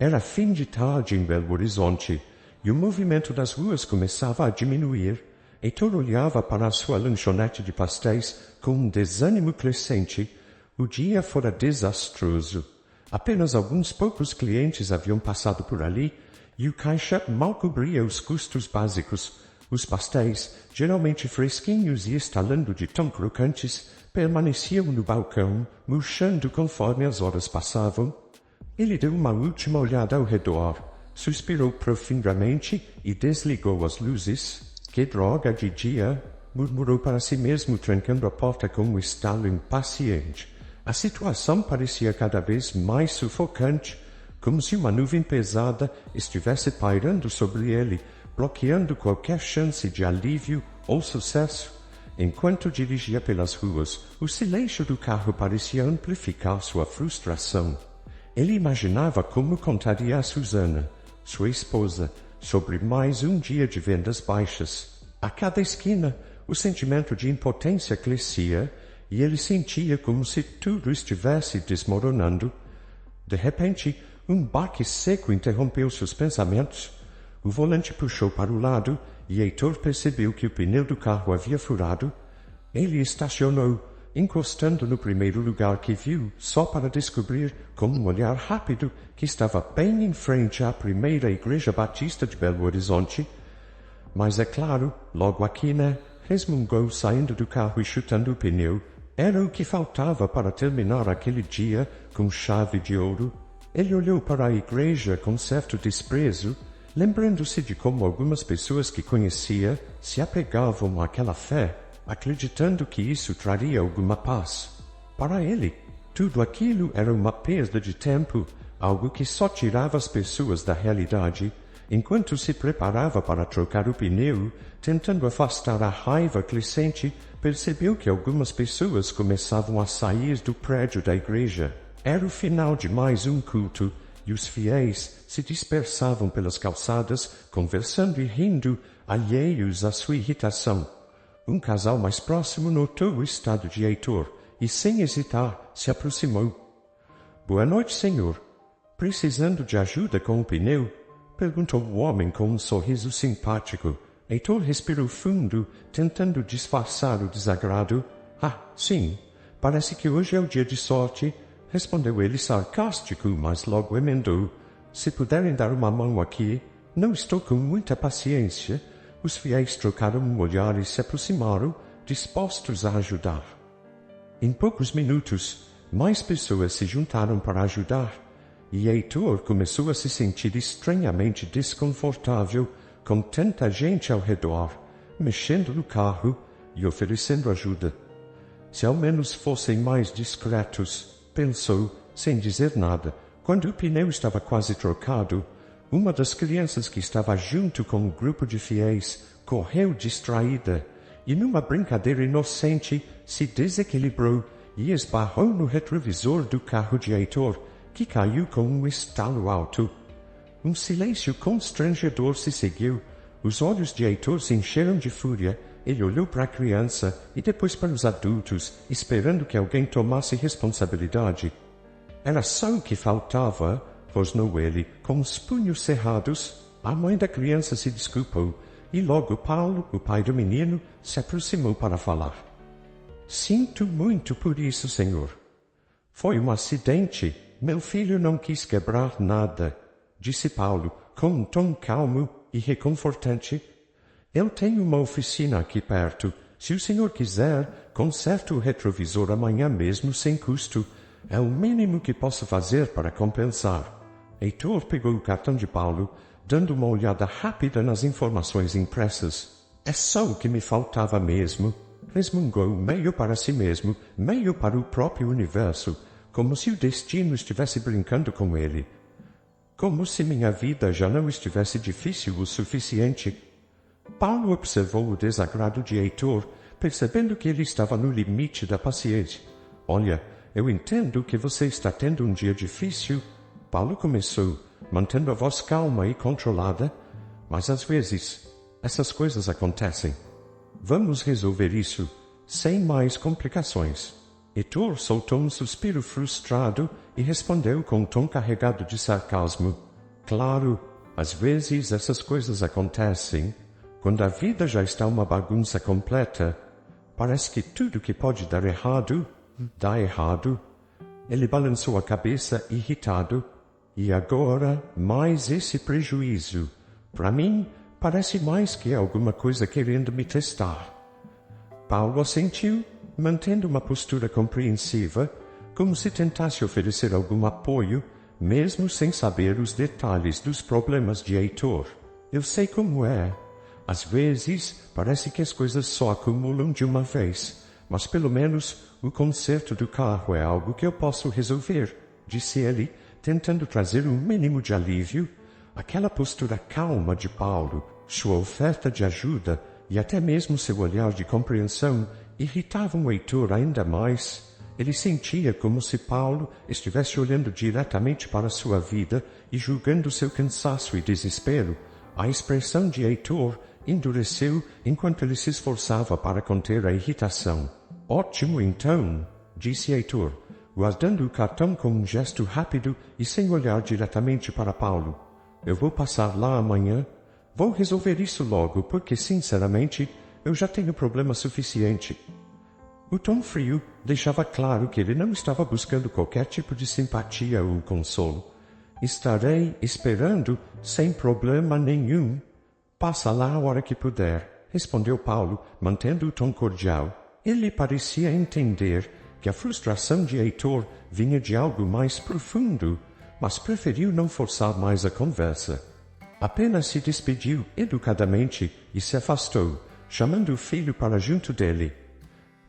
Era fim de tarde em Belo Horizonte, e o movimento das ruas começava a diminuir. Heitor olhava para a sua lanchonete de pastéis com um desânimo crescente. O dia fora desastroso. Apenas alguns poucos clientes haviam passado por ali, e o caixa mal cobria os custos básicos. Os pastéis, geralmente fresquinhos e estalando de tão crocantes, permaneciam no balcão, murchando conforme as horas passavam. Ele deu uma última olhada ao redor, suspirou profundamente e desligou as luzes. Que droga de dia! Murmurou para si mesmo, trancando a porta com um estalo impaciente. A situação parecia cada vez mais sufocante, como se uma nuvem pesada estivesse pairando sobre ele, bloqueando qualquer chance de alívio ou sucesso. Enquanto dirigia pelas ruas, o silêncio do carro parecia amplificar sua frustração. Ele imaginava como contaria a Susana, sua esposa, sobre mais um dia de vendas baixas. A cada esquina, o sentimento de impotência crescia, e ele sentia como se tudo estivesse desmoronando. De repente, um baque seco interrompeu seus pensamentos. O volante puxou para o lado, e Heitor percebeu que o pneu do carro havia furado. Ele estacionou, encostando no primeiro lugar que viu, só para descobrir, com um olhar rápido, que estava bem em frente à primeira igreja batista de Belo Horizonte. Mas é claro, logo aqui, né? Resmungou, saindo do carro e chutando o pneu. Era o que faltava para terminar aquele dia com chave de ouro. Ele olhou para a igreja com certo desprezo, lembrando-se de como algumas pessoas que conhecia se apegavam àquela fé, acreditando que isso traria alguma paz. Para ele, tudo aquilo era uma perda de tempo, algo que só tirava as pessoas da realidade. Enquanto se preparava para trocar o pneu, tentando afastar a raiva crescente, percebeu que algumas pessoas começavam a sair do prédio da igreja. Era o final de mais um culto, e os fiéis se dispersavam pelas calçadas, conversando e rindo, alheios à sua irritação. Um casal mais próximo notou o estado de Heitor e, sem hesitar, se aproximou. "Boa noite, senhor. Precisando de ajuda com o pneu?" perguntou o homem com um sorriso simpático. Heitor respirou fundo, tentando disfarçar o desagrado. "Ah, sim. Parece que hoje é o dia de sorte", respondeu ele sarcástico, mas logo emendou. "Se puderem dar uma mão aqui, não estou com muita paciência." Os fiéis trocaram um olhar e se aproximaram, dispostos a ajudar. Em poucos minutos, mais pessoas se juntaram para ajudar, e Heitor começou a se sentir estranhamente desconfortável com tanta gente ao redor, mexendo no carro e oferecendo ajuda. Se ao menos fossem mais discretos, pensou, sem dizer nada. Quando o pneu estava quase trocado, uma das crianças que estava junto com o grupo de fiéis correu distraída e, numa brincadeira inocente, se desequilibrou e esbarrou no retrovisor do carro de Heitor, que caiu com um estalo alto. Um silêncio constrangedor se seguiu. Os olhos de Heitor se encheram de fúria. Ele olhou para a criança e depois para os adultos, esperando que alguém tomasse responsabilidade. "Era só o que faltava", rosnou ele, com os punhos cerrados. A mãe da criança se desculpou, e logo Paulo, o pai do menino, se aproximou para falar. "Sinto muito por isso, senhor. Foi um acidente. Meu filho não quis quebrar nada", disse Paulo, com um tom calmo e reconfortante. "Eu tenho uma oficina aqui perto. Se o senhor quiser, conserto o retrovisor amanhã mesmo sem custo. É o mínimo que posso fazer para compensar." Heitor pegou o cartão de Paulo, dando uma olhada rápida nas informações impressas. "É só o que me faltava mesmo", resmungou, meio para si mesmo, meio para o próprio universo, como se o destino estivesse brincando com ele. Como se minha vida já não estivesse difícil o suficiente. Paulo observou o desagrado de Heitor, percebendo que ele estava no limite da paciência. "Olha, eu entendo que você está tendo um dia difícil", Paulo começou, mantendo a voz calma e controlada, "mas às vezes essas coisas acontecem. Vamos resolver isso, sem mais complicações." Heitor soltou um suspiro frustrado e respondeu com um tom carregado de sarcasmo. Claro, às vezes essas coisas acontecem quando a vida já está uma bagunça completa. Parece que tudo que pode dar errado, dá errado. Ele balançou a cabeça irritado. E agora, mais esse prejuízo. Para mim, parece mais que alguma coisa querendo me testar. Paulo assentiu, mantendo uma postura compreensiva, como se tentasse oferecer algum apoio, mesmo sem saber os detalhes dos problemas de Heitor. Eu sei como é. Às vezes, parece que as coisas só acumulam de uma vez, mas pelo menos o conserto do carro é algo que eu posso resolver, disse ele, tentando trazer um mínimo de alívio. Aquela postura calma de Paulo, sua oferta de ajuda e até mesmo seu olhar de compreensão irritavam Heitor ainda mais. Ele sentia como se Paulo estivesse olhando diretamente para sua vida e julgando seu cansaço e desespero. A expressão de Heitor endureceu enquanto ele se esforçava para conter a irritação. Ótimo então, disse Heitor, guardando o cartão com um gesto rápido e sem olhar diretamente para Paulo. Eu vou passar lá amanhã. Vou resolver isso logo, porque, sinceramente, eu já tenho problema suficiente. O tom frio deixava claro que ele não estava buscando qualquer tipo de simpatia ou consolo. Estarei esperando sem problema nenhum. Passa lá a hora que puder, respondeu Paulo, mantendo o tom cordial. Ele parecia entender que a frustração de Heitor vinha de algo mais profundo, mas preferiu não forçar mais a conversa. Apenas se despediu educadamente e se afastou, chamando o filho para junto dele.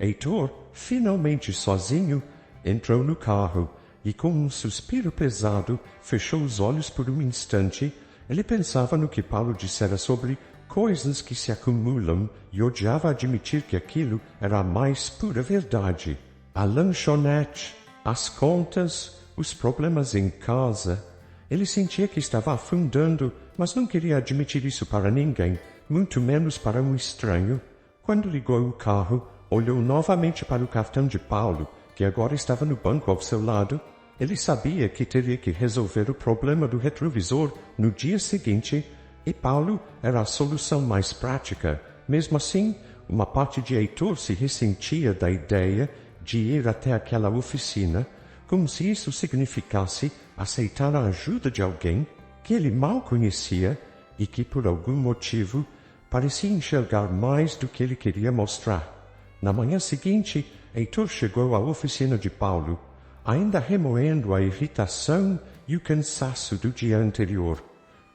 Heitor, finalmente sozinho, entrou no carro e, com um suspiro pesado, fechou os olhos por um instante. Ele pensava no que Paulo dissera sobre coisas que se acumulam e odiava admitir que aquilo era a mais pura verdade. A lanchonete, as contas, os problemas em casa. Ele sentia que estava afundando, mas não queria admitir isso para ninguém, muito menos para um estranho. Quando ligou o carro, olhou novamente para o cartão de Paulo, que agora estava no banco ao seu lado. Ele sabia que teria que resolver o problema do retrovisor no dia seguinte, e Paulo era a solução mais prática. Mesmo assim, uma parte de Heitor se ressentia da ideia de ir até aquela oficina, como se isso significasse aceitar a ajuda de alguém que ele mal conhecia e que, por algum motivo, parecia enxergar mais do que ele queria mostrar. Na manhã seguinte, Heitor chegou à oficina de Paulo, ainda remoendo a irritação e o cansaço do dia anterior.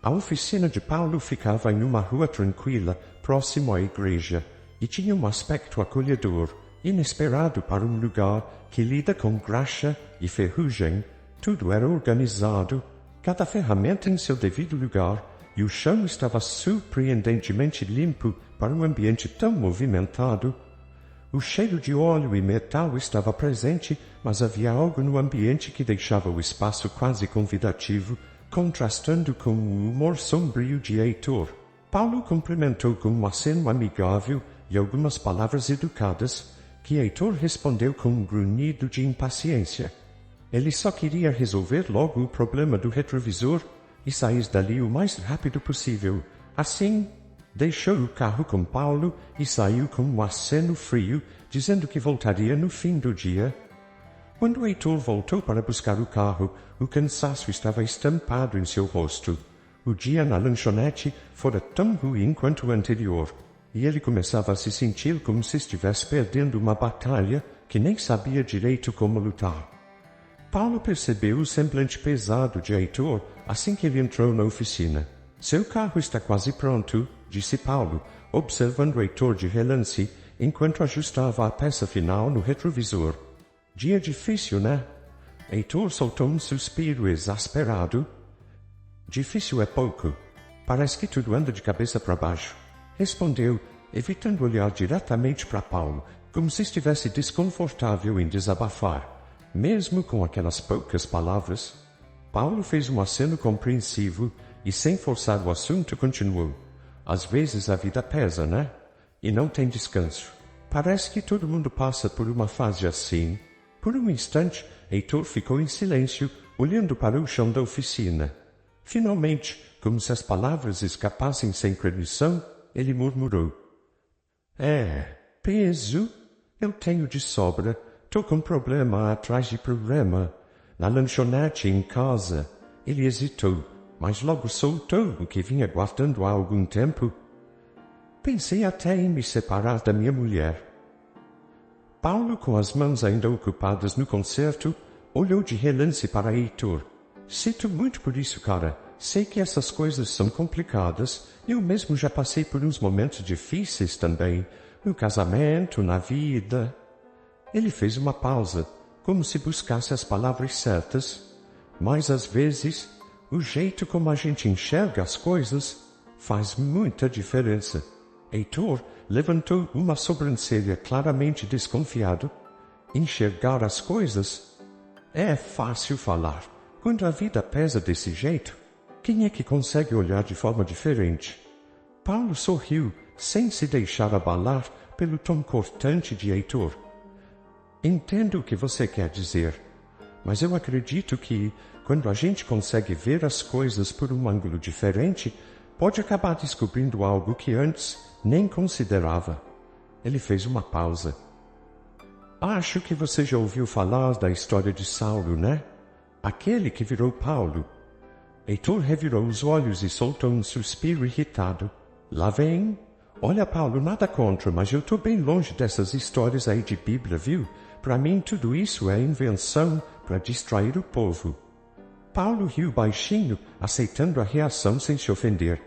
A oficina de Paulo ficava em uma rua tranquila, próximo à igreja, e tinha um aspecto acolhedor, inesperado para um lugar que lida com graxa e ferrugem. Tudo era organizado, cada ferramenta em seu devido lugar, e o chão estava surpreendentemente limpo para um ambiente tão movimentado. O cheiro de óleo e metal estava presente, mas havia algo no ambiente que deixava o espaço quase convidativo, contrastando com o humor sombrio de Heitor. Paulo cumprimentou com um aceno amigável e algumas palavras educadas, que Heitor respondeu com um grunhido de impaciência. Ele só queria resolver logo o problema do retrovisor e sair dali o mais rápido possível. Assim, deixou o carro com Paulo e saiu com um aceno frio, dizendo que voltaria no fim do dia. Quando Heitor voltou para buscar o carro, o cansaço estava estampado em seu rosto. O dia na lanchonete fora tão ruim quanto o anterior, e ele começava a se sentir como se estivesse perdendo uma batalha que nem sabia direito como lutar. Paulo percebeu o semblante pesado de Heitor assim que ele entrou na oficina. Seu carro está quase pronto, disse Paulo, observando Heitor de relance, enquanto ajustava a peça final no retrovisor. Dia difícil, né? Heitor soltou um suspiro exasperado. Difícil é pouco. Parece que tudo anda de cabeça para baixo. Respondeu, evitando olhar diretamente para Paulo, como se estivesse desconfortável em desabafar. Mesmo com aquelas poucas palavras, Paulo fez um aceno compreensivo e, sem forçar o assunto, continuou. Às vezes a vida pesa, né? E não tem descanso. Parece que todo mundo passa por uma fase assim. Por um instante, Heitor ficou em silêncio, olhando para o chão da oficina. Finalmente, como se as palavras escapassem sem permissão, ele murmurou: peso? Eu tenho de sobra. Tô com problema atrás de problema. Na lanchonete em casa. Ele hesitou, mas logo soltou o que vinha guardando há algum tempo. Pensei até em me separar da minha mulher. Paulo, com as mãos ainda ocupadas no concerto, olhou de relance para Heitor. Sinto muito por isso, cara. Sei que essas coisas são complicadas. Eu mesmo já passei por uns momentos difíceis também. No casamento, na vida. Ele fez uma pausa, como se buscasse as palavras certas. Mas às vezes, o jeito como a gente enxerga as coisas faz muita diferença. Heitor levantou uma sobrancelha claramente desconfiado. Enxergar as coisas? É fácil falar. Quando a vida pesa desse jeito, quem é que consegue olhar de forma diferente? Paulo sorriu, sem se deixar abalar pelo tom cortante de Heitor. Entendo o que você quer dizer, mas eu acredito que, quando a gente consegue ver as coisas por um ângulo diferente, pode acabar descobrindo algo que antes nem considerava. Ele fez uma pausa. Acho que você já ouviu falar da história de Saulo, né? Aquele que virou Paulo. Heitor revirou os olhos e soltou um suspiro irritado. Lá vem. Olha, Paulo, nada contra, mas eu tô bem longe dessas histórias aí de Bíblia, viu? Para mim tudo isso é invenção para distrair o povo. Paulo riu baixinho, aceitando a reação sem se ofender.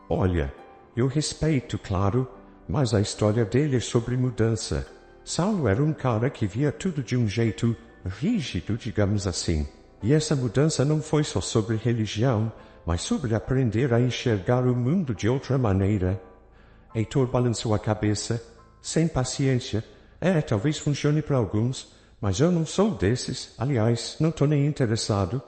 Olha, eu respeito, claro, mas a história dele é sobre mudança. Saulo era um cara que via tudo de um jeito rígido, digamos assim. E essa mudança não foi só sobre religião, mas sobre aprender a enxergar o mundo de outra maneira. Heitor balançou a cabeça, sem paciência. Talvez funcione para alguns, mas eu não sou desses. Aliás, não estou nem interessado.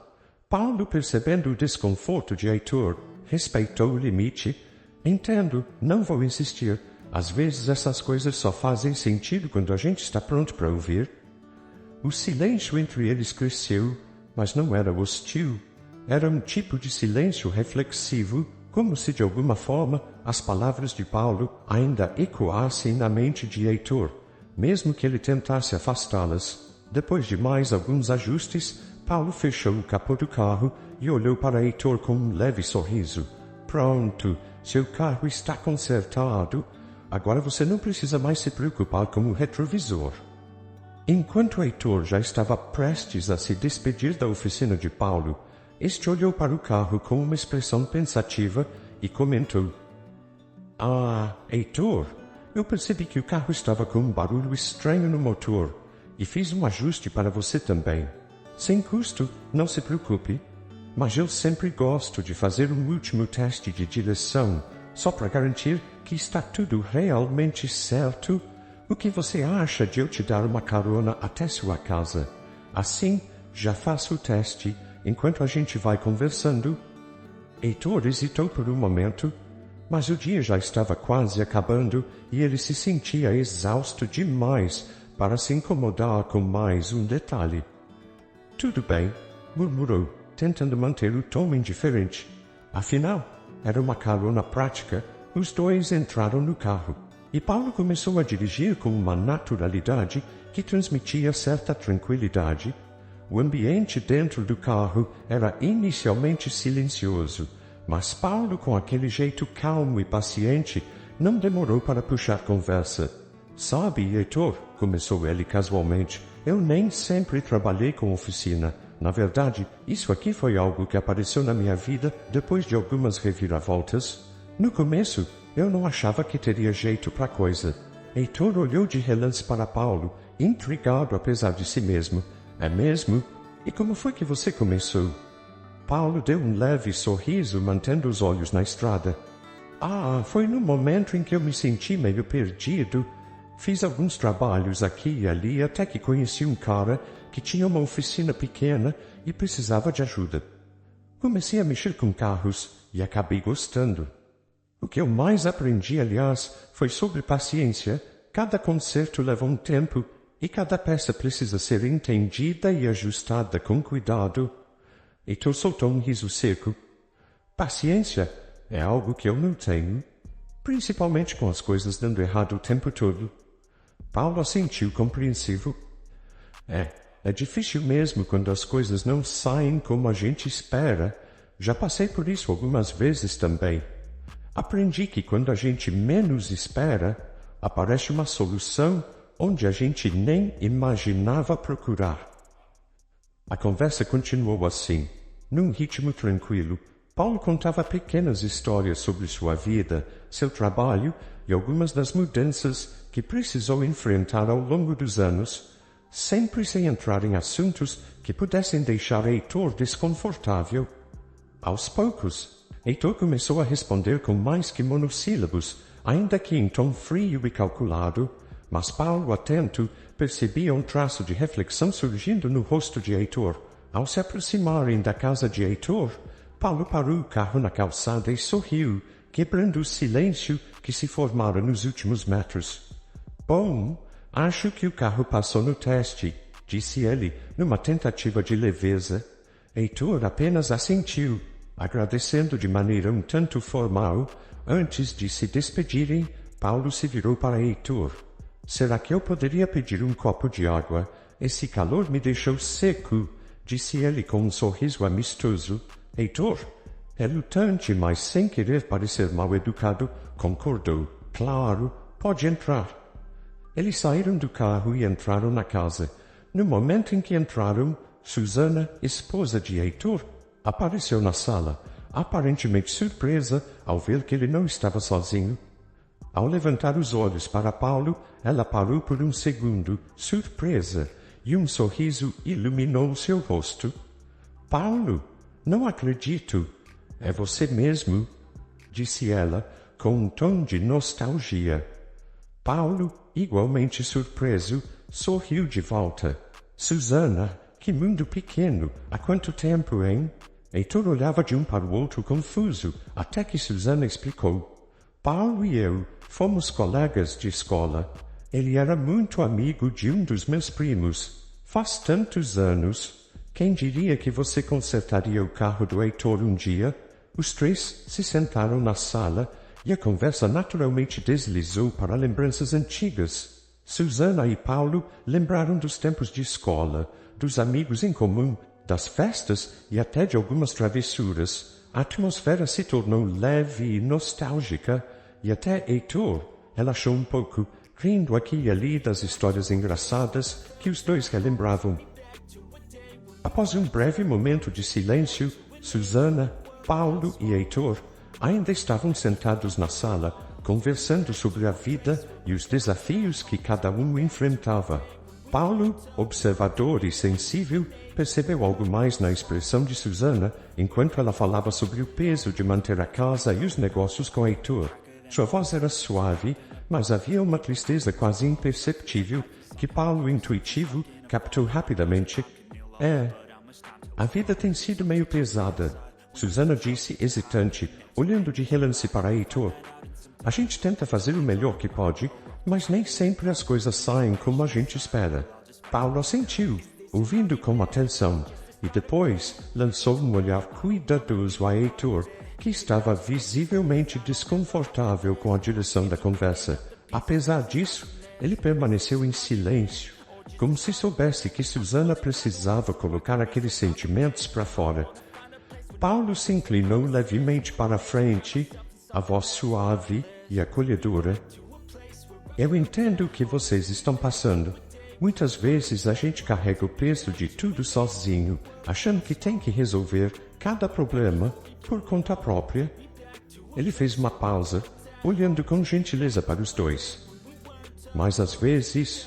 Paulo, percebendo o desconforto de Heitor, respeitou o limite. Entendo, não vou insistir. Às vezes essas coisas só fazem sentido quando a gente está pronto para ouvir. O silêncio entre eles cresceu, mas não era hostil. Era um tipo de silêncio reflexivo, como se de alguma forma as palavras de Paulo ainda ecoassem na mente de Heitor, mesmo que ele tentasse afastá-las. Depois de mais alguns ajustes, Paulo fechou o capô do carro e olhou para Heitor com um leve sorriso. Pronto, seu carro está consertado. Agora você não precisa mais se preocupar com o retrovisor. Enquanto Heitor já estava prestes a se despedir da oficina de Paulo, este olhou para o carro com uma expressão pensativa e comentou: Heitor, eu percebi que o carro estava com um barulho estranho no motor e fiz um ajuste para você também. Sem custo, não se preocupe, mas eu sempre gosto de fazer um último teste de direção, só para garantir que está tudo realmente certo. O que você acha de eu te dar uma carona até sua casa? Assim, já faço o teste enquanto a gente vai conversando. Heitor hesitou por um momento, mas o dia já estava quase acabando e ele se sentia exausto demais para se incomodar com mais um detalhe. Tudo bem, murmurou, tentando manter o tom indiferente. Afinal, era uma carona prática. Os dois entraram no carro e Paulo começou a dirigir com uma naturalidade que transmitia certa tranquilidade. O ambiente dentro do carro era inicialmente silencioso, mas Paulo, com aquele jeito calmo e paciente, não demorou para puxar conversa. Sabe, Heitor, começou ele casualmente, eu nem sempre trabalhei com oficina. Na verdade, isso aqui foi algo que apareceu na minha vida depois de algumas reviravoltas. No começo, eu não achava que teria jeito para coisa. Heitor olhou de relance para Paulo, intrigado apesar de si mesmo. É mesmo? E como foi que você começou? Paulo deu um leve sorriso, mantendo os olhos na estrada. Foi no momento em que eu me senti meio perdido. Fiz alguns trabalhos aqui e ali até que conheci um cara que tinha uma oficina pequena e precisava de ajuda. Comecei a mexer com carros e acabei gostando. O que eu mais aprendi, aliás, foi sobre paciência. Cada conserto leva um tempo e cada peça precisa ser entendida e ajustada com cuidado. Heitor soltou um riso seco. Paciência é algo que eu não tenho, principalmente com as coisas dando errado o tempo todo. Paulo assentiu compreensivo. É difícil mesmo quando as coisas não saem como a gente espera. Já passei por isso algumas vezes também. Aprendi que quando a gente menos espera, aparece uma solução onde a gente nem imaginava procurar. A conversa continuou assim, num ritmo tranquilo. Paulo contava pequenas histórias sobre sua vida, seu trabalho e algumas das mudanças que precisou enfrentar ao longo dos anos, sempre sem entrar em assuntos que pudessem deixar Heitor desconfortável. Aos poucos, Heitor começou a responder com mais que monossílabos, ainda que em tom frio e calculado, mas Paulo, atento, percebia um traço de reflexão surgindo no rosto de Heitor. Ao se aproximarem da casa de Heitor, Paulo parou o carro na calçada e sorriu, quebrando o silêncio que se formara nos últimos metros. Bom, acho que o carro passou no teste, disse ele, numa tentativa de leveza. Heitor apenas assentiu, agradecendo de maneira um tanto formal. Antes de se despedirem, Paulo se virou para Heitor. Será que eu poderia pedir um copo de água? Esse calor me deixou seco, disse ele com um sorriso amistoso. Heitor, relutante, mas sem querer parecer mal-educado, concordou. Claro, pode entrar. Eles saíram do carro e entraram na casa. No momento em que entraram, Susana, esposa de Heitor, apareceu na sala, aparentemente surpresa ao ver que ele não estava sozinho. Ao levantar os olhos para Paulo, ela parou por um segundo, surpresa, e um sorriso iluminou seu rosto. Paulo, não acredito. É você mesmo, disse ela, com um tom de nostalgia. Paulo, igualmente surpreso, sorriu de volta. Susana, que mundo pequeno! Há quanto tempo, hein? Heitor olhava de um para o outro confuso, até que Susana explicou. Paulo e eu fomos colegas de escola. Ele era muito amigo de um dos meus primos. Faz tantos anos. Quem diria que você consertaria o carro do Heitor um dia? Os três se sentaram na sala e a conversa naturalmente deslizou para lembranças antigas. Susana e Paulo lembraram dos tempos de escola, dos amigos em comum, das festas e até de algumas travessuras. A atmosfera se tornou leve e nostálgica, e até Heitor relaxou um pouco, rindo aqui e ali das histórias engraçadas que os dois relembravam. Após um breve momento de silêncio, Susana, Paulo e Heitor ainda estavam sentados na sala, conversando sobre a vida e os desafios que cada um enfrentava. Paulo, observador e sensível, percebeu algo mais na expressão de Susana enquanto ela falava sobre o peso de manter a casa e os negócios com Heitor. Sua voz era suave, mas havia uma tristeza quase imperceptível que Paulo, intuitivo, captou rapidamente. A vida tem sido meio pesada, Susana disse, hesitante, olhando de relance para Heitor. A gente tenta fazer o melhor que pode, mas nem sempre as coisas saem como a gente espera. Paulo assentiu, ouvindo com atenção, e depois lançou um olhar cuidadoso a Heitor, que estava visivelmente desconfortável com a direção da conversa. Apesar disso, ele permaneceu em silêncio, como se soubesse que Susana precisava colocar aqueles sentimentos para fora. Paulo se inclinou levemente para a frente, a voz suave e acolhedora. Eu entendo o que vocês estão passando. Muitas vezes a gente carrega o peso de tudo sozinho, achando que tem que resolver cada problema por conta própria. Ele fez uma pausa, olhando com gentileza para os dois. Mas às vezes,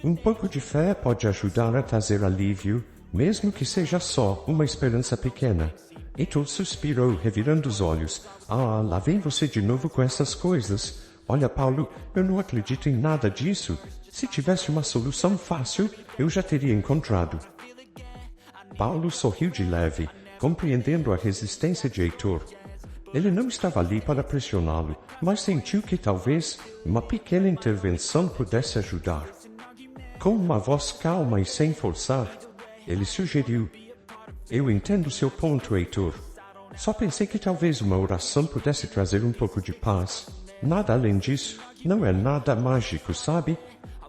um pouco de fé pode ajudar a trazer alívio, mesmo que seja só uma esperança pequena. Heitor suspirou, revirando os olhos. Lá vem você de novo com essas coisas. Olha, Paulo, eu não acredito em nada disso. Se tivesse uma solução fácil, eu já teria encontrado. Paulo sorriu de leve, compreendendo a resistência de Heitor. Ele não estava ali para pressioná-lo, mas sentiu que talvez uma pequena intervenção pudesse ajudar. Com uma voz calma e sem forçar, ele sugeriu: Eu entendo seu ponto, Heitor. Só pensei que talvez uma oração pudesse trazer um pouco de paz. Nada além disso. Não é nada mágico, sabe?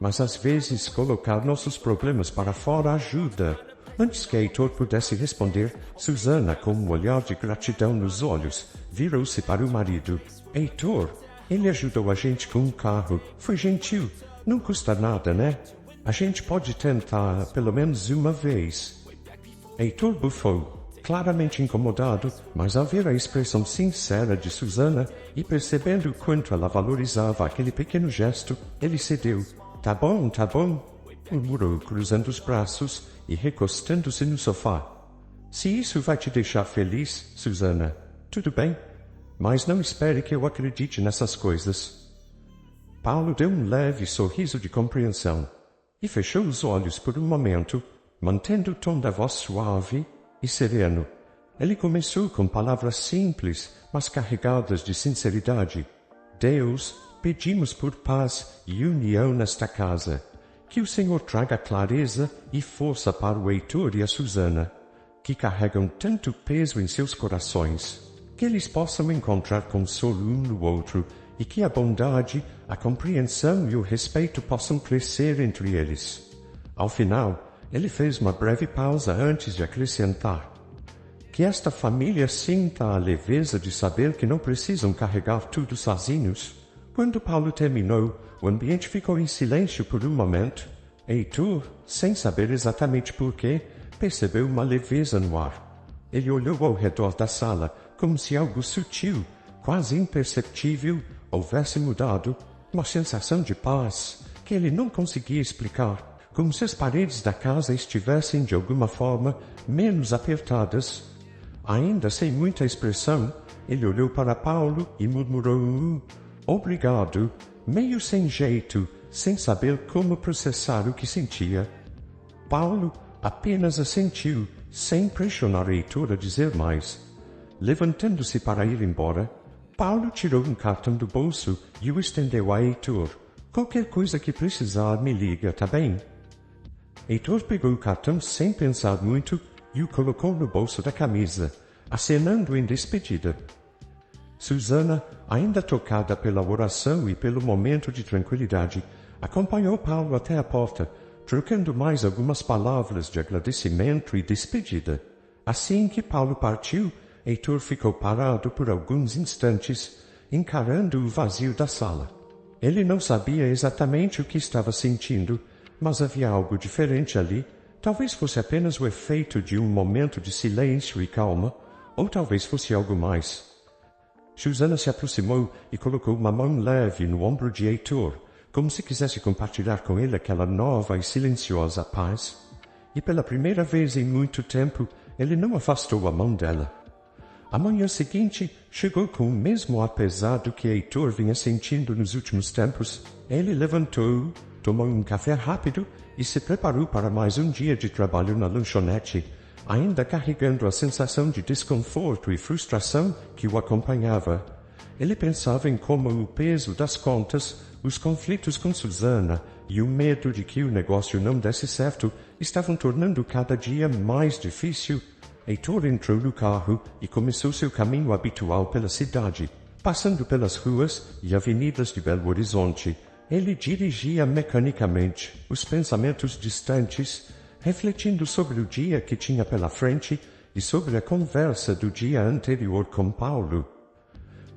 Mas às vezes colocar nossos problemas para fora ajuda. Antes que Heitor pudesse responder, Susana, com um olhar de gratidão nos olhos, virou-se para o marido. Heitor, ele ajudou a gente com um carro. Foi gentil. Não custa nada, né? A gente pode tentar pelo menos uma vez. Heitor bufou, claramente incomodado, mas ao ver a expressão sincera de Susana e percebendo quanto ela valorizava aquele pequeno gesto, ele cedeu. Tá bom, murmurou, cruzando os braços e recostando-se no sofá. Se isso vai te deixar feliz, Susana, tudo bem, mas não espere que eu acredite nessas coisas. Paulo deu um leve sorriso de compreensão e fechou os olhos por um momento, mantendo o tom da voz suave e sereno. Ele começou com palavras simples, mas carregadas de sinceridade. Deus, pedimos por paz e união nesta casa. Que o Senhor traga clareza e força para o Heitor e a Susana, que carregam tanto peso em seus corações. Que eles possam encontrar consolo um no outro e que a bondade, a compreensão e o respeito possam crescer entre eles. Ao final, ele fez uma breve pausa antes de acrescentar. Que esta família sinta a leveza de saber que não precisam carregar tudo sozinhos. Quando Paulo terminou, o ambiente ficou em silêncio por um momento. Heitor, sem saber exatamente porquê, percebeu uma leveza no ar. Ele olhou ao redor da sala, como se algo sutil, quase imperceptível, houvesse mudado. Uma sensação de paz, que ele não conseguia explicar, como se as paredes da casa estivessem, de alguma forma, menos apertadas. Ainda sem muita expressão, ele olhou para Paulo e murmurou obrigado, meio sem jeito, sem saber como processar o que sentia. Paulo apenas assentiu, sem pressionar Heitor a dizer mais. Levantando-se para ir embora, Paulo tirou um cartão do bolso e o estendeu a Heitor. Qualquer coisa que precisar, me liga, tá bem? Heitor pegou o cartão sem pensar muito e o colocou no bolso da camisa, acenando em despedida. Susana, ainda tocada pela oração e pelo momento de tranquilidade, acompanhou Paulo até a porta, trocando mais algumas palavras de agradecimento e despedida. Assim que Paulo partiu, Heitor ficou parado por alguns instantes, encarando o vazio da sala. Ele não sabia exatamente o que estava sentindo, mas havia algo diferente ali. Talvez fosse apenas o efeito de um momento de silêncio e calma, ou talvez fosse algo mais. Susana se aproximou e colocou uma mão leve no ombro de Heitor, como se quisesse compartilhar com ele aquela nova e silenciosa paz. E pela primeira vez em muito tempo, ele não afastou a mão dela. A manhã seguinte chegou com o mesmo ar pesado que Heitor vinha sentindo nos últimos tempos. Ele levantou, tomou um café rápido e se preparou para mais um dia de trabalho na lanchonete, ainda carregando a sensação de desconforto e frustração que o acompanhava. Ele pensava em como o peso das contas, os conflitos com Susana e o medo de que o negócio não desse certo estavam tornando cada dia mais difícil. Heitor entrou no carro e começou seu caminho habitual pela cidade. Passando pelas ruas e avenidas de Belo Horizonte, ele dirigia mecanicamente, os pensamentos distantes, refletindo sobre o dia que tinha pela frente e sobre a conversa do dia anterior com Paulo.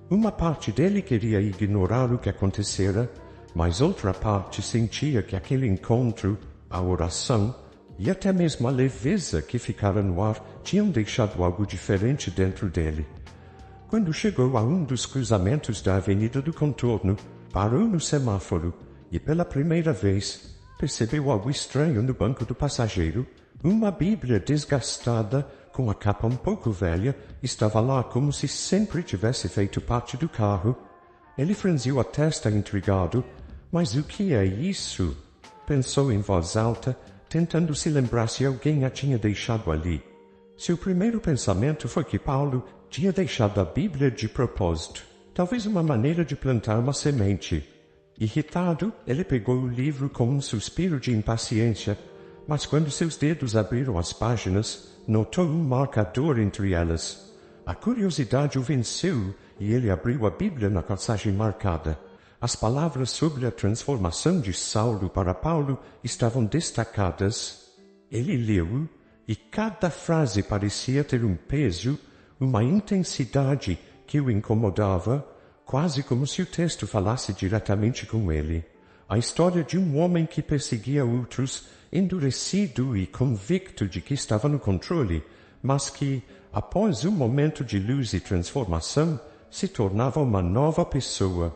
Uma parte dele queria ignorar o que acontecera, mas outra parte sentia que aquele encontro, a oração e até mesmo a leveza que ficara no ar tinham deixado algo diferente dentro dele. Quando chegou a um dos cruzamentos da Avenida do Contorno, parou no semáforo e pela primeira vez percebeu algo estranho no banco do passageiro. Uma Bíblia desgastada, com a capa um pouco velha, estava lá como se sempre tivesse feito parte do carro. Ele franziu a testa intrigado. Mas o que é isso? Pensou em voz alta, tentando se lembrar se alguém a tinha deixado ali. Seu primeiro pensamento foi que Paulo tinha deixado a Bíblia de propósito, talvez uma maneira de plantar uma semente. Irritado, ele pegou o livro com um suspiro de impaciência, mas quando seus dedos abriram as páginas, notou um marcador entre elas. A curiosidade o venceu e ele abriu a Bíblia na passagem marcada. As palavras sobre a transformação de Saulo para Paulo estavam destacadas. Ele leu e cada frase parecia ter um peso, uma intensidade que o incomodava, quase como se o texto falasse diretamente com ele. A história de um homem que perseguia outros, endurecido e convicto de que estava no controle, mas que, após um momento de luz e transformação, se tornava uma nova pessoa.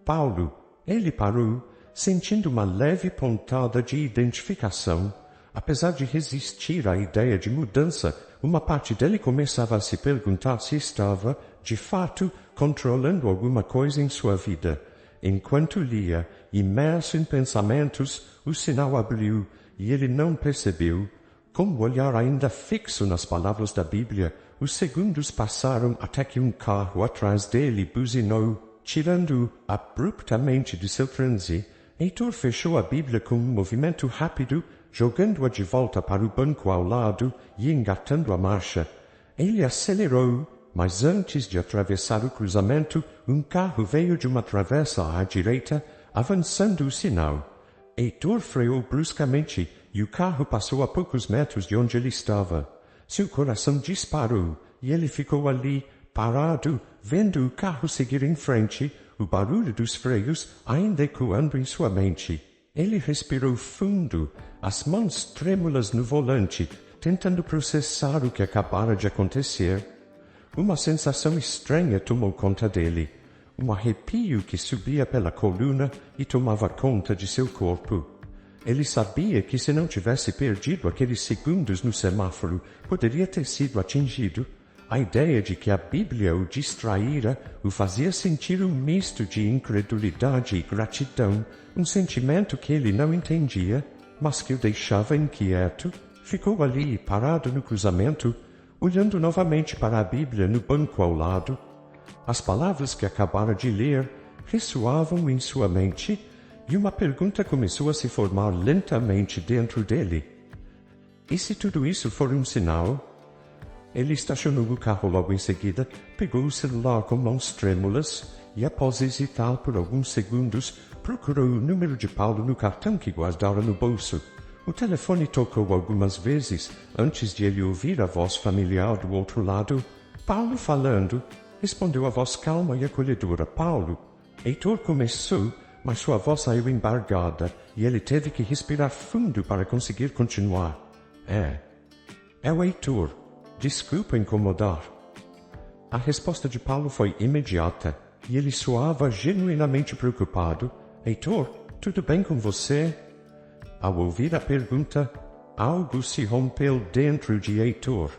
Paulo, ele parou, sentindo uma leve pontada de identificação. Apesar de resistir à ideia de mudança, uma parte dele começava a se perguntar se estava, de fato, controlando alguma coisa em sua vida. Enquanto lia, imerso em pensamentos, o sinal abriu e ele não percebeu. Com o olhar ainda fixo nas palavras da Bíblia, os segundos passaram até que um carro atrás dele buzinou. Tirando-o abruptamente de seu transe, Heitor fechou a Bíblia com um movimento rápido, jogando-a de volta para o banco ao lado e engatando a marcha. Ele acelerou, mas antes de atravessar o cruzamento, um carro veio de uma travessa à direita, avançando o sinal. Heitor freou bruscamente e o carro passou a poucos metros de onde ele estava. Seu coração disparou e ele ficou ali, parado, vendo o carro seguir em frente, o barulho dos freios ainda ecoando em sua mente. Ele respirou fundo, as mãos trêmulas no volante, tentando processar o que acabara de acontecer. Uma sensação estranha tomou conta dele, um arrepio que subia pela coluna e tomava conta de seu corpo. Ele sabia que se não tivesse perdido aqueles segundos no semáforo, poderia ter sido atingido. A ideia de que a Bíblia o distraíra o fazia sentir um misto de incredulidade e gratidão, um sentimento que ele não entendia, mas que o deixava inquieto. Ficou ali, parado no cruzamento, olhando novamente para a Bíblia no banco ao lado. As palavras que acabara de ler ressoavam em sua mente e uma pergunta começou a se formar lentamente dentro dele. E se tudo isso for um sinal? Ele estacionou o carro logo em seguida, pegou o celular com mãos trêmulas e, após hesitar por alguns segundos, procurou o número de Paulo no cartão que guardara no bolso. O telefone tocou algumas vezes antes de ele ouvir a voz familiar do outro lado. Paulo falando, respondeu a voz calma e acolhedora. Paulo. Heitor começou, mas sua voz saiu embargada e ele teve que respirar fundo para conseguir continuar. É o Heitor. Desculpa incomodar. A resposta de Paulo foi imediata e ele soava genuinamente preocupado. Heitor, tudo bem com você? Ao ouvir a pergunta, algo se rompeu dentro de Heitor.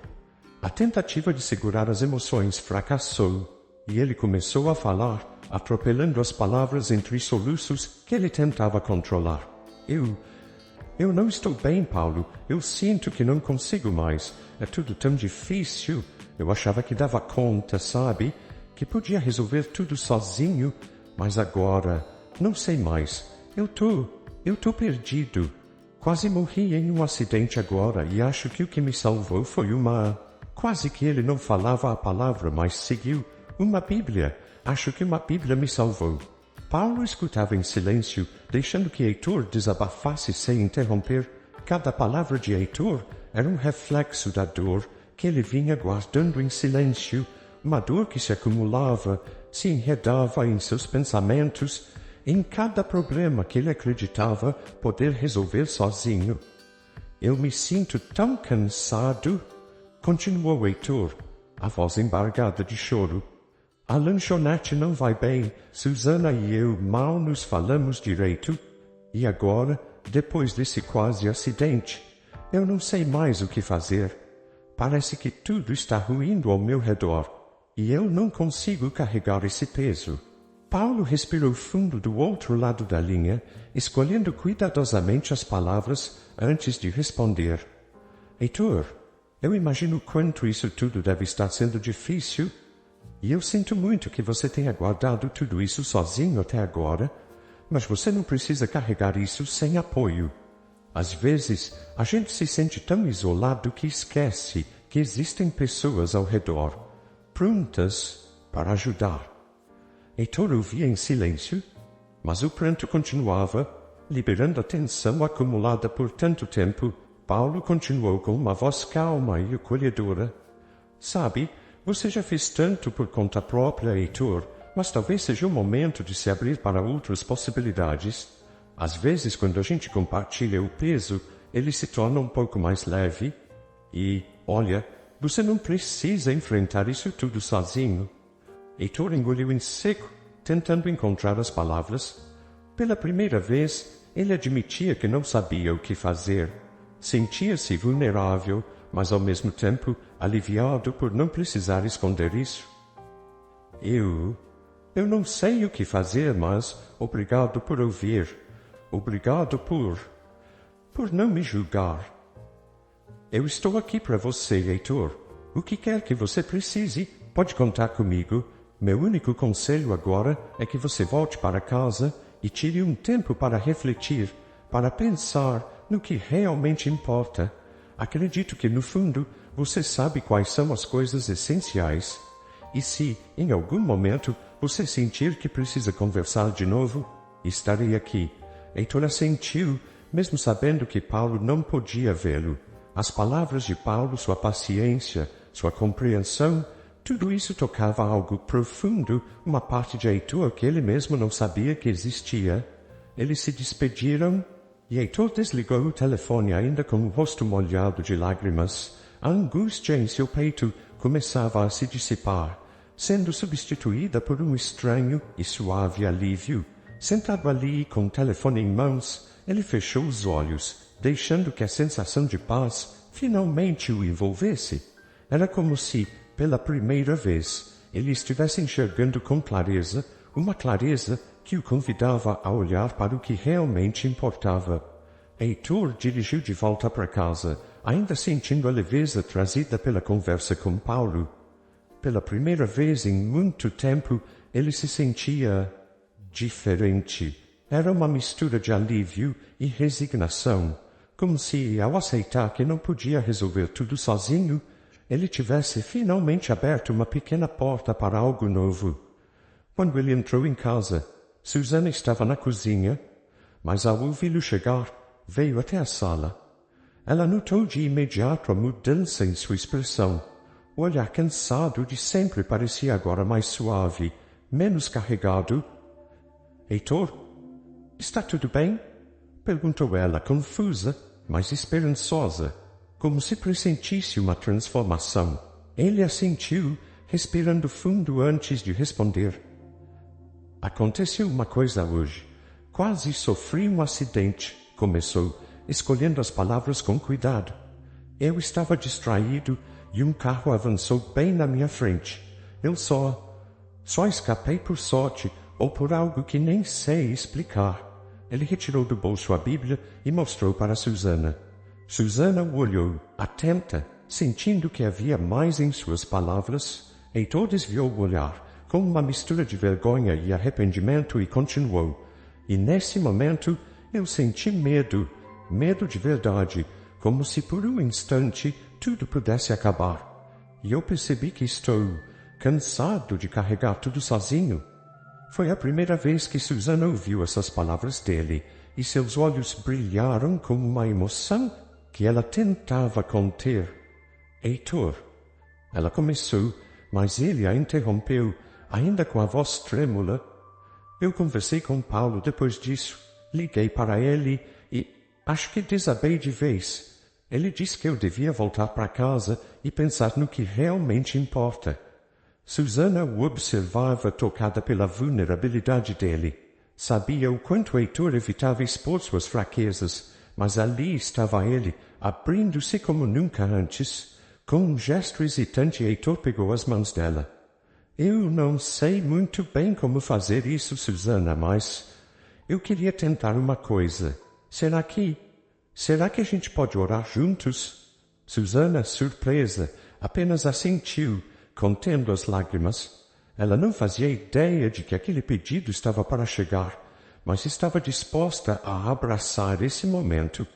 A tentativa de segurar as emoções fracassou e ele começou a falar, atropelando as palavras entre soluços que ele tentava controlar. Eu não estou bem, Paulo. Eu sinto que não consigo mais. É tudo tão difícil. Eu achava que dava conta, sabe? Que podia resolver tudo sozinho. Mas agora, não sei mais. Eu tô perdido. Quase morri em um acidente agora e acho que o que me salvou foi uma... Quase que ele não falava a palavra, mas seguiu. Uma Bíblia. Acho que uma Bíblia me salvou. Paulo escutava em silêncio, deixando que Heitor desabafasse sem interromper. Cada palavra de Heitor era um reflexo da dor que ele vinha guardando em silêncio, uma dor que se acumulava, se enredava em seus pensamentos, em cada problema que ele acreditava poder resolver sozinho. Eu me sinto tão cansado, continuou Heitor, a voz embargada de choro. A lanchonete não vai bem, Susana e eu mal nos falamos direito. E agora, depois desse quase acidente, eu não sei mais o que fazer. Parece que tudo está ruindo ao meu redor, e eu não consigo carregar esse peso. Paulo respirou fundo do outro lado da linha, escolhendo cuidadosamente as palavras antes de responder. Heitor, eu imagino quanto isso tudo deve estar sendo difícil. E eu sinto muito que você tenha guardado tudo isso sozinho até agora, mas você não precisa carregar isso sem apoio. Às vezes, a gente se sente tão isolado que esquece que existem pessoas ao redor. prontas para ajudar. Heitor ouvia em silêncio, mas o pranto continuava, liberando a tensão acumulada por tanto tempo. Paulo continuou com uma voz calma e acolhedora. Sabe, você já fez tanto por conta própria, Heitor, mas talvez seja o momento de se abrir para outras possibilidades. Às vezes, quando a gente compartilha o peso, ele se torna um pouco mais leve. E, olha, você não precisa enfrentar isso tudo sozinho. Heitor engoliu em seco, tentando encontrar as palavras. Pela primeira vez, ele admitia que não sabia o que fazer. Sentia-se vulnerável, mas ao mesmo tempo aliviado por não precisar esconder isso. Eu não sei o que fazer, mas obrigado por ouvir. Obrigado por não me julgar. Eu estou aqui para você, Heitor. O que quer que você precise, pode contar comigo. Meu único conselho agora é que você volte para casa e tire um tempo para refletir, para pensar no que realmente importa. Acredito que, no fundo, você sabe quais são as coisas essenciais. E se, em algum momento, você sentir que precisa conversar de novo, estarei aqui. Heitor assentiu, mesmo sabendo que Paulo não podia vê-lo. As palavras de Paulo, sua paciência, sua compreensão, tudo isso tocava algo profundo, uma parte de Heitor que ele mesmo não sabia que existia. Eles se despediram e Heitor desligou o telefone ainda com o rosto molhado de lágrimas. A angústia em seu peito começava a se dissipar, sendo substituída por um estranho e suave alívio. Sentado ali, com o telefone em mãos, ele fechou os olhos, deixando que a sensação de paz finalmente o envolvesse. Era como se, pela primeira vez, ele estivesse enxergando com clareza, uma clareza que o convidava a olhar para o que realmente importava. Heitor dirigiu de volta para casa, ainda sentindo a leveza trazida pela conversa com Paulo. Pela primeira vez em muito tempo, ele se sentia diferente. Era uma mistura de alívio e resignação, como se, ao aceitar que não podia resolver tudo sozinho, ele tivesse finalmente aberto uma pequena porta para algo novo. Quando ele entrou em casa, Susana estava na cozinha, mas ao ouvi-lo chegar, veio até a sala. Ela notou de imediato a mudança em sua expressão. O olhar cansado de sempre parecia agora mais suave, menos carregado. Heitor, está tudo bem? Perguntou ela, confusa, mas esperançosa, como se pressentisse uma transformação. Ele assentiu, respirando fundo antes de responder. Aconteceu uma coisa hoje. Quase sofri um acidente, começou, escolhendo as palavras com cuidado. Eu estava distraído e um carro avançou bem na minha frente. Eu só escapei por sorte ou por algo que nem sei explicar. Ele retirou do bolso a Bíblia e mostrou para Susana. Susana o olhou, atenta, sentindo que havia mais em suas palavras. Heitor desviou o olhar, com uma mistura de vergonha e arrependimento, e continuou. E nesse momento eu senti medo de verdade, como se por um instante tudo pudesse acabar. E eu percebi que estou cansado de carregar tudo sozinho. Foi a primeira vez que Susana ouviu essas palavras dele, e seus olhos brilharam com uma emoção que ela tentava conter. Heitor, ela começou, mas ele a interrompeu, ainda com a voz trêmula. Eu conversei com Paulo depois disso, liguei para ele e acho que desabei de vez. Ele disse que eu devia voltar para casa e pensar no que realmente importa. Susana o observava, tocada pela vulnerabilidade dele. Sabia o quanto Heitor evitava expor suas fraquezas, mas ali estava ele, abrindo-se como nunca antes. Com um gesto hesitante, Heitor pegou as mãos dela. Eu não sei muito bem como fazer isso, Susana, mas eu queria tentar uma coisa. Será que a gente pode orar juntos? Susana, surpresa, apenas assentiu, contendo as lágrimas. Ela não fazia ideia de que aquele pedido estava para chegar, mas estava disposta a abraçar esse momento.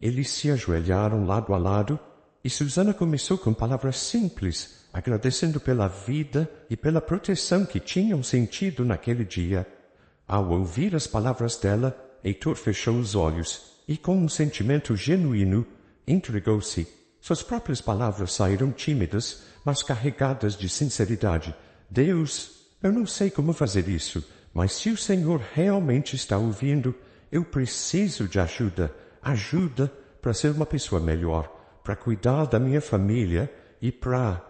Eles se ajoelharam lado a lado, e Susana começou com palavras simples, agradecendo pela vida e pela proteção que tinham sentido naquele dia. Ao ouvir as palavras dela, Heitor fechou os olhos e, com um sentimento genuíno, entregou-se. Suas próprias palavras saíram tímidas, mas carregadas de sinceridade. Deus, eu não sei como fazer isso, mas se o Senhor realmente está ouvindo, eu preciso de ajuda. Ajuda para ser uma pessoa melhor, para cuidar da minha família e para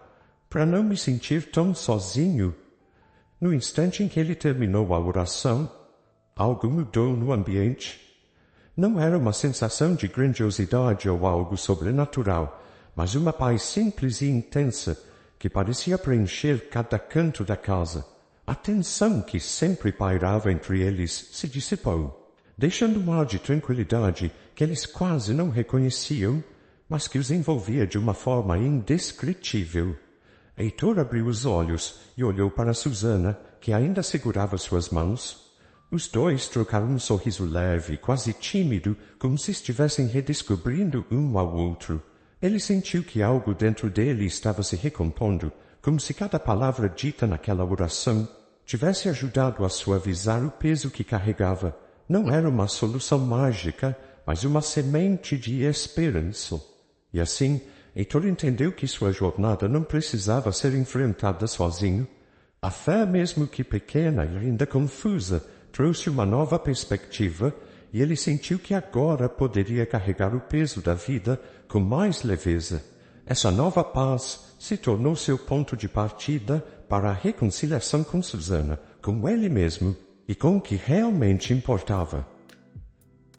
não me sentir tão sozinho. No instante em que ele terminou a oração, algo mudou no ambiente. Não era uma sensação de grandiosidade ou algo sobrenatural, mas uma paz simples e intensa que parecia preencher cada canto da casa. A tensão que sempre pairava entre eles se dissipou, deixando um ar de tranquilidade que eles quase não reconheciam, mas que os envolvia de uma forma indescritível. Heitor abriu os olhos e olhou para Susana, que ainda segurava suas mãos. Os dois trocaram um sorriso leve, quase tímido, como se estivessem redescobrindo um ao outro. Ele sentiu que algo dentro dele estava se recompondo, como se cada palavra dita naquela oração tivesse ajudado a suavizar o peso que carregava. Não era uma solução mágica, mas uma semente de esperança. E assim, Heitor entendeu que sua jornada não precisava ser enfrentada sozinho. A fé, mesmo que pequena e ainda confusa, trouxe uma nova perspectiva, e ele sentiu que agora poderia carregar o peso da vida com mais leveza. Essa nova paz se tornou seu ponto de partida para a reconciliação com Susana, com ele mesmo e com o que realmente importava.